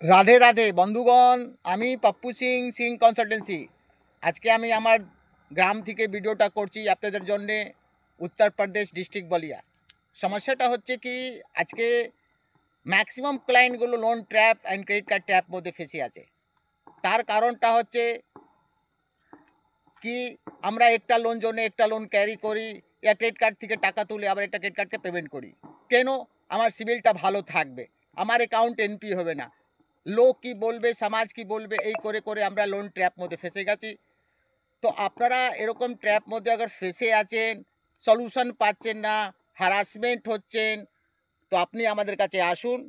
রাধে রাধে বন্ধুগণ। আমি পাপ্পু সিং কনসালটেন্সি। আজকে আমি আমার গ্রাম থেকে ভিডিওটা করছি আপনাদের জন্যে, উত্তরপ্রদেশ ডিস্ট্রিক্ট বলিয়া। সমস্যাটা হচ্ছে কি, আজকে ম্যাক্সিমাম ক্লায়েন্টগুলো loan trap and credit card trap মধ্যে ফেসে আছে। তার কারণটা হচ্ছে কি, আমরা একটা লোন জন্য একটা লোন ক্যারি করি, या ক্রেডিট কার্ড থেকে টাকা তুলে আবার একটা ক্রেডিট কার্ডকে পেমেন্ট করি। কেন? আমার সিভিলটা ভালো থাকবে, আমার অ্যাকাউন্ট এনপি হবে না, লোক কি বলবে, সমাজ কি বলবে, এই করে করে আমরা লোন ট্র্যাপ মধ্যে ফেসে গেছি। তো আপনারা এরকম ট্র্যাপ মধ্যে আবার ফেসে আছেন, সলিউশন পাচ্ছেন না, হ্যারাসমেন্ট হচ্ছেন, তো আপনি আমাদের কাছে আসুন।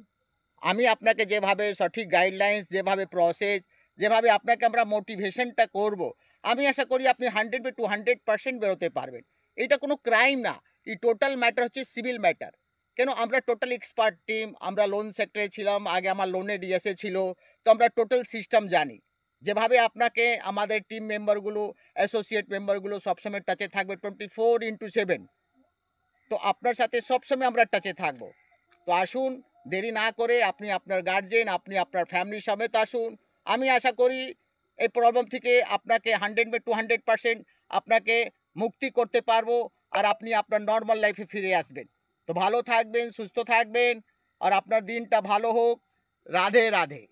আমি আপনাকে যেভাবে সঠিক গাইডলাইন্স, যেভাবে প্রসেস, যেভাবে আপনাকে আমরা মোটিভেশনটা করব, আমি আশা করি আপনি 100% বেরোতে পারবেন। এটা কোনো ক্রাইম না, এই টোটাল ম্যাটার হচ্ছে সিভিল ম্যাটার। কেন? আমরা টোটাল এক্সপার্ট টিম, আমরা লোন সেক্টরে ছিলাম, আগে আমার লোনের ডিএসএ ছিল, তো আমরা টোটাল সিস্টেম জানি। যেভাবে আপনাকে আমাদের টিম মেম্বারগুলো, অ্যাসোসিয়েট মেম্বারগুলো সবসময় টাচে থাকবে 24x7, তো আপনার সাথে সবসময় আমরা টাচে থাকবো। তো আসুন, দেরি না করে আপনি আপনার গার্জেন, আপনি আপনার ফ্যামিলি সমেত আসুন। আমি আশা করি এই প্রবলেম থেকে আপনাকে 100% আপনাকে মুক্তি করতে পারবো, আর আপনি আপনার নর্মাল লাইফে ফিরে আসবেন। তো ভালো থাকবেন, সুস্থ থাকবেন, আর আপনার দিনটা ভালো হোক। রাধে রাধে।